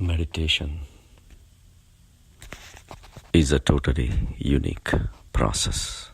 Meditation is a totally unique process.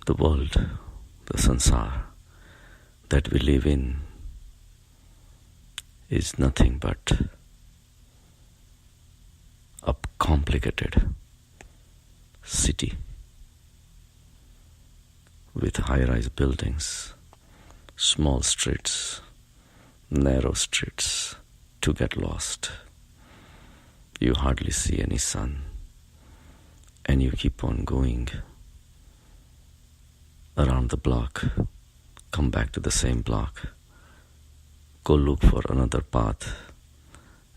The world, the sansar that we live in is nothing but a complicated city with high-rise buildings, small streets, narrow streets to get lost. You hardly see any sun, and you keep on going around the block, come back to the same block, go look for another path.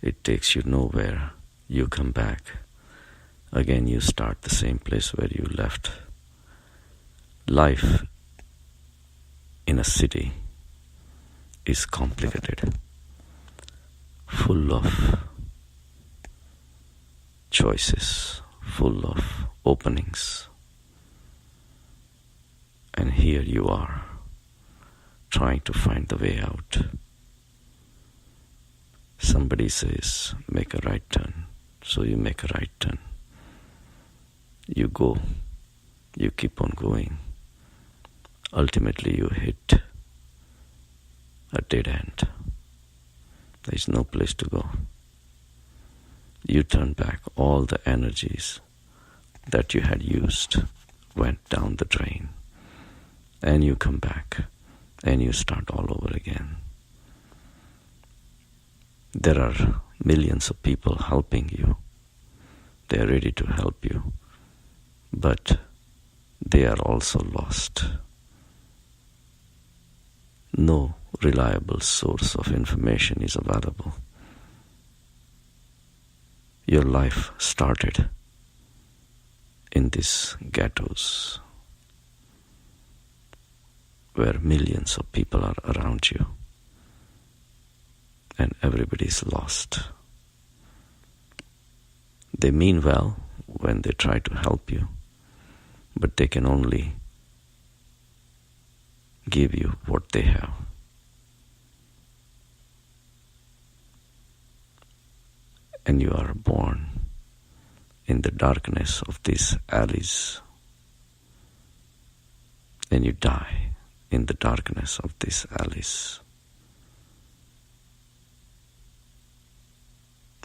It takes you nowhere. You come back. Again, you start the same place where you left. Life in a city is complicated, full of choices, full of openings. And here you are, trying to find the way out. Somebody says, make a right turn, so you make a right turn. You go, you keep on going. Ultimately, you hit a dead end. There is no place to go. You turn back. All the energies that you had used went down the drain. And you come back and you start all over again. There are millions of people helping you. They are ready to help you. But they are also lost. No reliable source of information is available. Your life started in these ghettos where millions of people are around you and everybody is lost. They mean well when they try to help you, but they can only give you what they have. And you are born in the darkness of these alleys, and you die in the darkness of these alleys.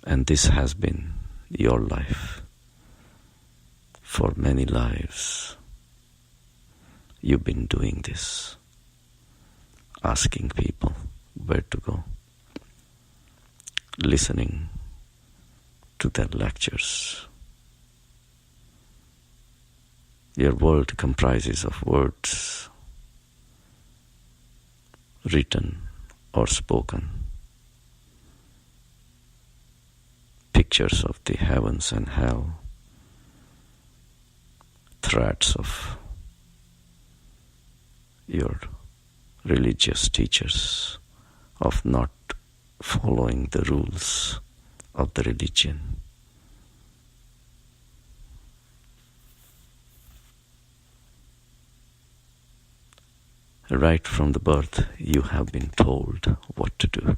And this has been your life for many lives. You've been doing this, asking people where to go, listening to their lectures. Your world comprises of words, written or spoken, pictures of the heavens and hell, threats of your religious teachers of not following the rules of the religion. Right from the birth, you have been told what to do,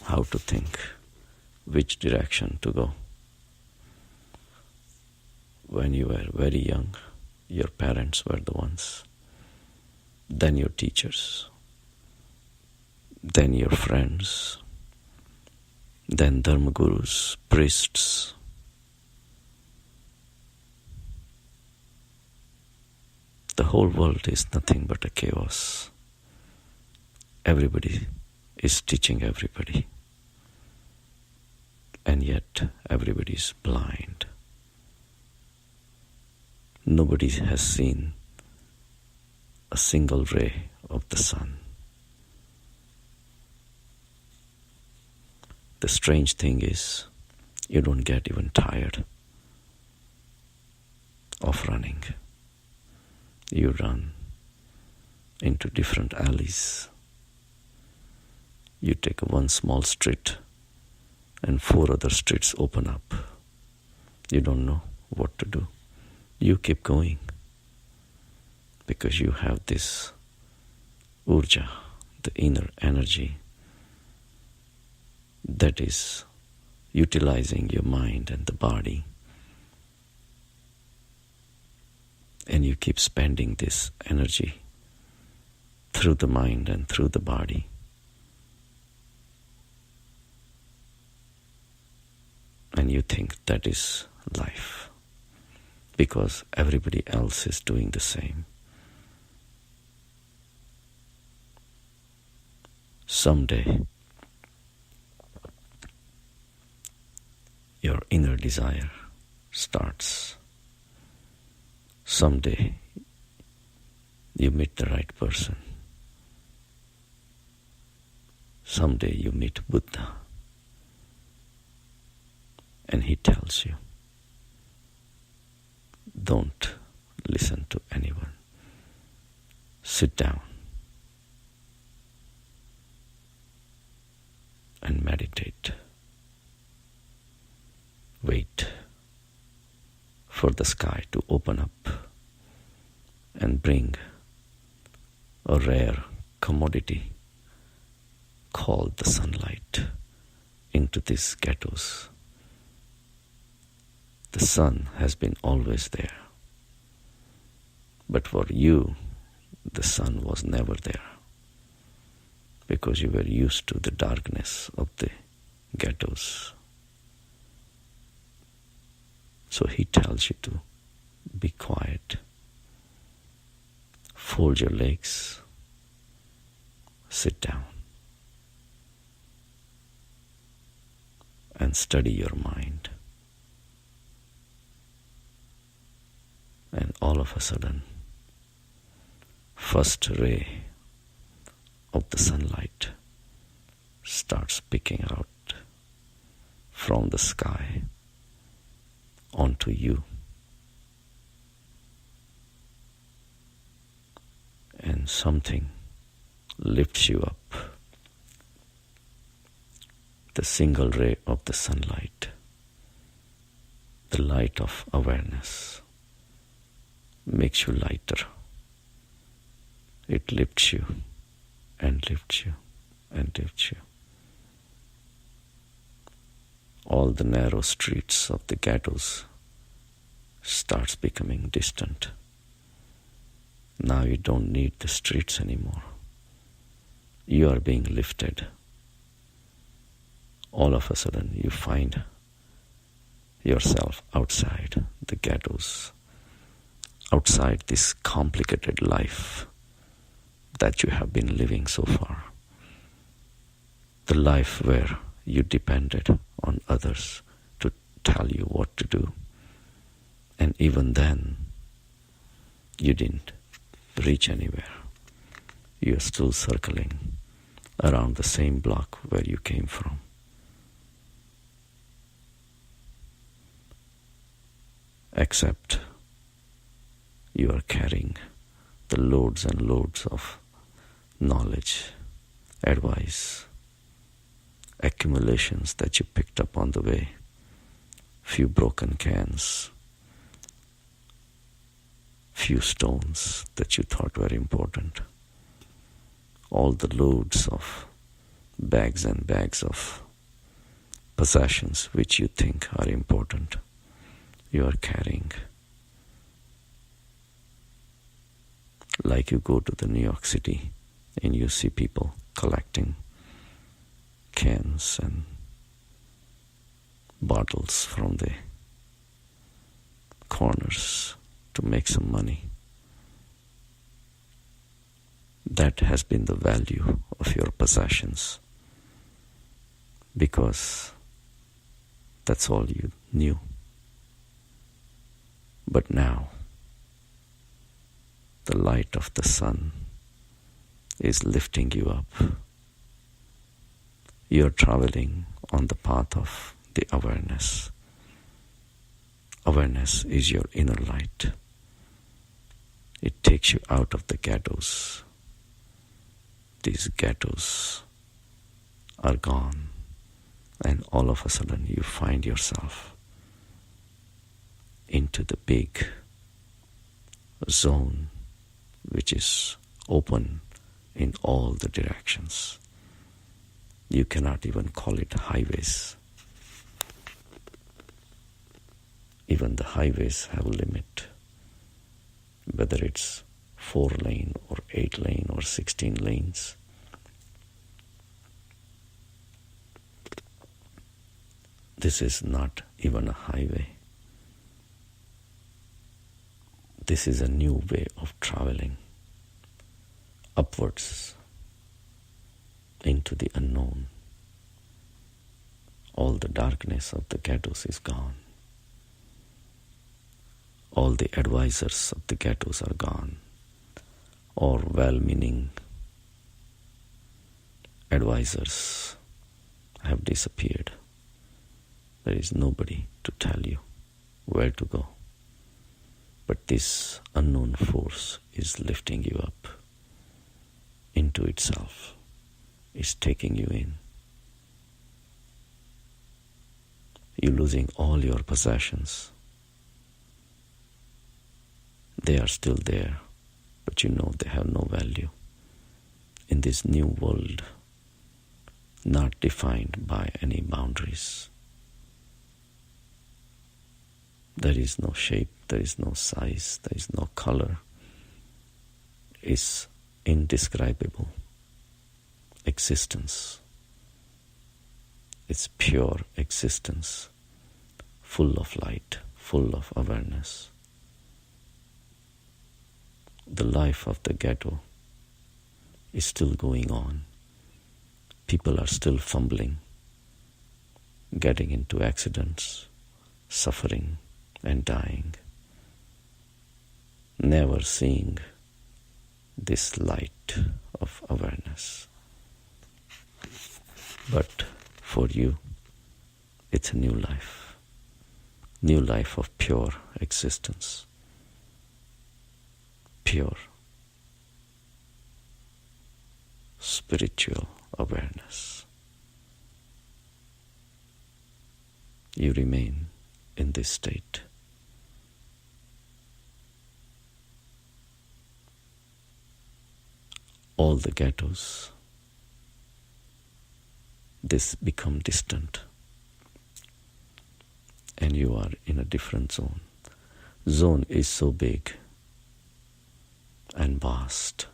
how to think, which direction to go. When you were very young, your parents were the ones, then your teachers, then your friends, then dharma gurus, priests. The whole world is nothing but a chaos. Everybody is teaching everybody. And yet everybody is blind. Nobody has seen a single ray of the sun. The strange thing is, you don't get even tired of running. You run into different alleys. You take one small street and 4 other streets open up. You don't know what to do. You keep going because you have this urja, the inner energy that is utilizing your mind and the body. And you keep spending this energy through the mind and through the body. And you think that is life because everybody else is doing the same. Someday, your inner desire starts. Someday, you meet the right person. Someday you meet Buddha. And he tells you, don't listen to anyone. Sit down and meditate. Wait for the sky to open up and bring a rare commodity called the sunlight into these ghettos. The sun has been always there, but for you, the sun was never there because you were used to the darkness of the ghettos. So he tells you to be quiet, fold your legs, sit down, and study your mind. And all of a sudden, first ray of the sunlight starts picking out from the sky onto you. And something lifts you up. The single ray of the sunlight, the light of awareness, makes you lighter. It lifts you and lifts you and lifts you. All the narrow streets of the ghettos starts becoming distant. Now you don't need the streets anymore. You are being lifted. All of a sudden you find yourself outside the ghettos, outside this complicated life that you have been living so far. The life where you depended on others to tell you what to do. And even then, you didn't reach anywhere. You are still circling around the same block where you came from. Except you are carrying the loads and loads of knowledge, advice, accumulations that you picked up on the way, few broken cans, few stones that you thought were important, all the loads of bags and bags of possessions which you think are important, you are carrying. Like you go to the New York City and you see people collecting cans and bottles from the corners to make some money. That has been the value of your possessions because that's all you knew. But now, the light of the sun is lifting you up. You are traveling on the path of the awareness. Awareness is your inner light. It takes you out of the ghettos. These ghettos are gone, and all of a sudden you find yourself into the big zone which is open in all the directions. You cannot even call it highways. Even the highways have a limit, whether it's 4 lane or 8 lane or 16 lanes. This is not even a highway. This is a new way of traveling upwards into the unknown. All the darkness of the ghettos is gone. All the advisors of the ghettos are gone, or well-meaning advisors have disappeared. There is nobody to tell you where to go. But this unknown force is lifting you up into itself, is taking you in. You're losing all your possessions. They are still there, but you know they have no value in this new world, not defined by any boundaries. There is no shape, there is no size, there is no color. It's indescribable existence. It's pure existence, full of light, full of awareness. The life of the ghetto is still going on. People are still fumbling, getting into accidents, suffering and dying, never seeing this light of awareness. But for you, it's a new life of pure existence, pure spiritual awareness. You remain in this state. All the ghettos, this become distant, and you are in a different zone. Zone is so big and vast,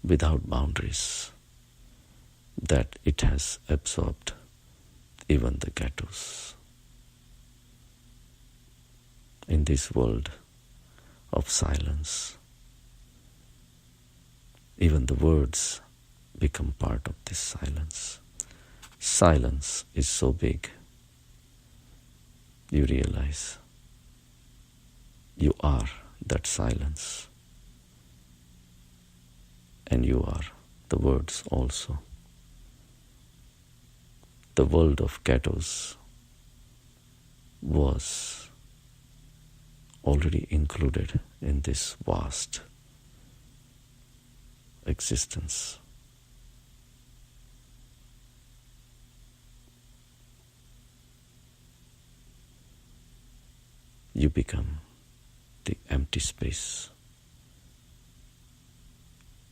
without boundaries, that it has absorbed even the ghettos. In this world of silence, even the words become part of this silence. Silence is so big, you realize you are that silence, and you are the words also. The world of ghettos was already included in this vast existence. You become the empty space.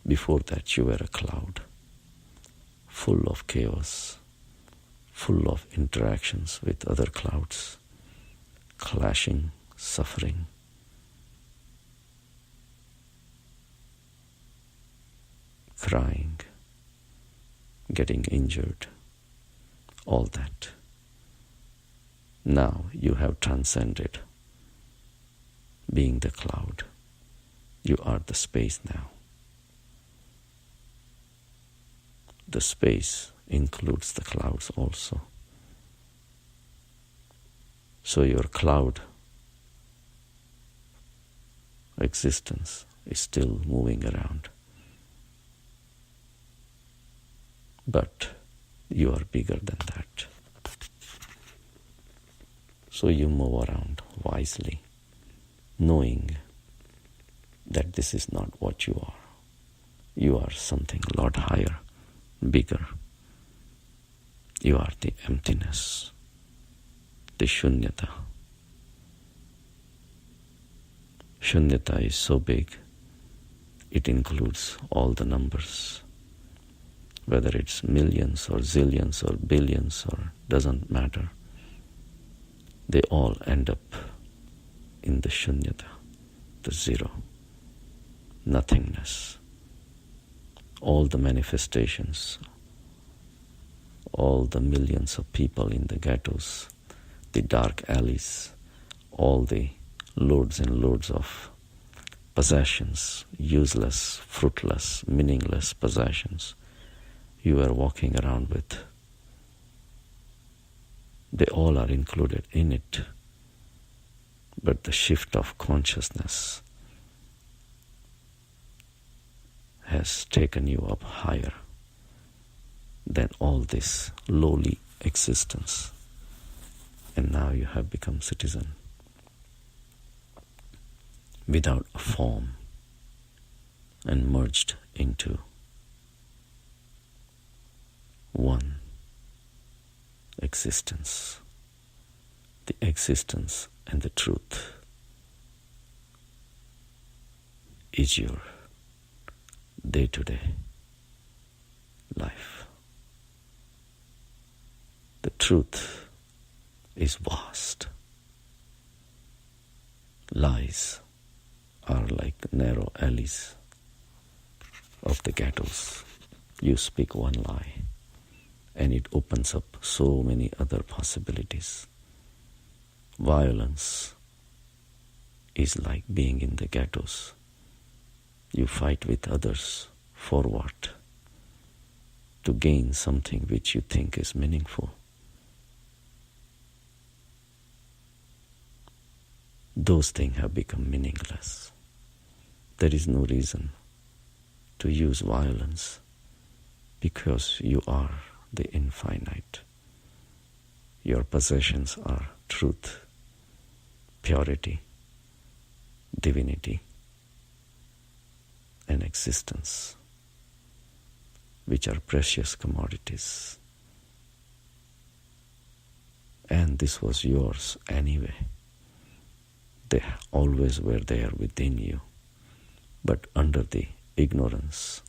Before that, you were a cloud, full of chaos, full of interactions with other clouds, clashing, suffering. Crying, getting injured, all that. Now you have transcended being the cloud. You are the space now. The space includes the clouds also. So your cloud existence is still moving around. But you are bigger than that. So you move around wisely, knowing that this is not what you are. You are something a lot higher, bigger. You are the emptiness, the shunyata. Shunyata is so big It includes all the numbers, whether it's millions or zillions or billions or doesn't matter. They all end up in the shunyata, the zero, nothingness. All the manifestations, all the millions of people in the ghettos, the dark alleys, all the loads and loads of possessions, useless, fruitless, meaningless possessions you are walking around with. They all are included in it. But the shift of consciousness has taken you up higher than all this lowly existence. And now you have become citizen without a form and merged into one existence, the existence and the truth is your day-to-day life. The truth is vast. Lies are like narrow alleys of the ghettos. You speak one lie and it opens up so many other possibilities. Violence is like being in the ghettos. You fight with others for what? To gain something which you think is meaningful. Those things have become meaningless. There is no reason to use violence because you are the infinite. Your possessions are truth, purity, divinity, and existence, which are precious commodities. And this was yours anyway. They always were there within you, but under the ignorance,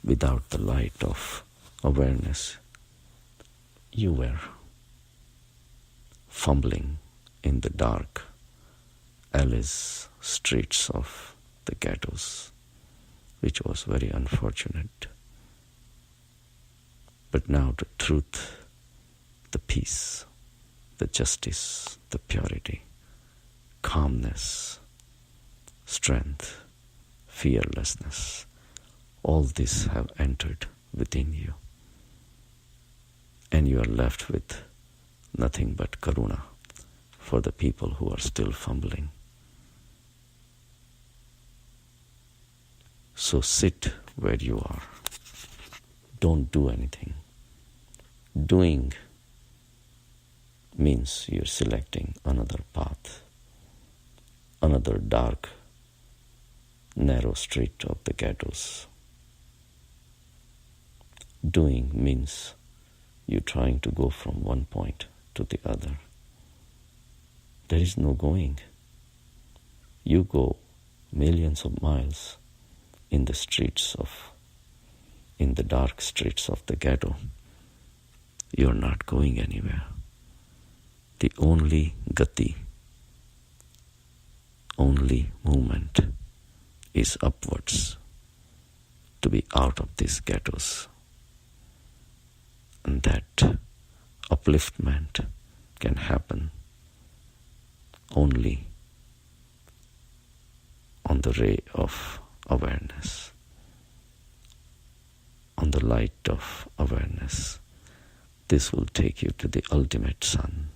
without the light of awareness, you were fumbling in the dark alleys, streets of the ghettos, which was very unfortunate. But now the truth, the peace, the justice, the purity, calmness, strength, fearlessness, all these have entered within you. And you are left with nothing but karuna for the people who are still fumbling. So sit where you are. Don't do anything. Doing means you're selecting another path, another dark, narrow street of the ghettos. Doing means you're trying to go from one point to the other. There is no going. You go millions of miles in the dark streets of the ghetto. You're not going anywhere. The only gati, only movement is upwards, to be out of these ghettos. And that upliftment can happen only on the ray of awareness, on the light of awareness. This will take you to the ultimate sun,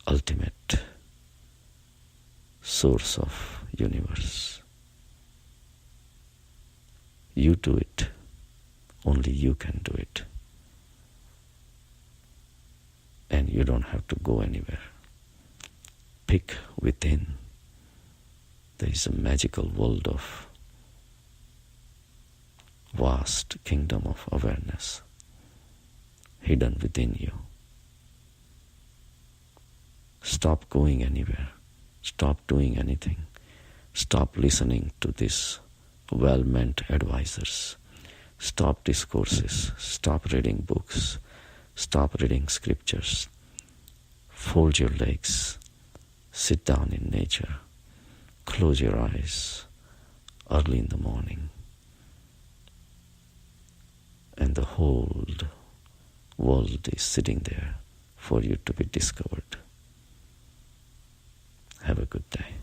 ultimate source of universe. You do it. Only you can do it. And you don't have to go anywhere. Pick within. There is a magical world of vast kingdom of awareness hidden within you. Stop going anywhere. Stop doing anything. Stop listening to these well-meant advisors. Stop discourses. Stop reading books. Stop reading scriptures. Fold your legs. Sit down in nature. Close your eyes early in the morning. And the whole world is sitting there for you to be discovered. Have a good day.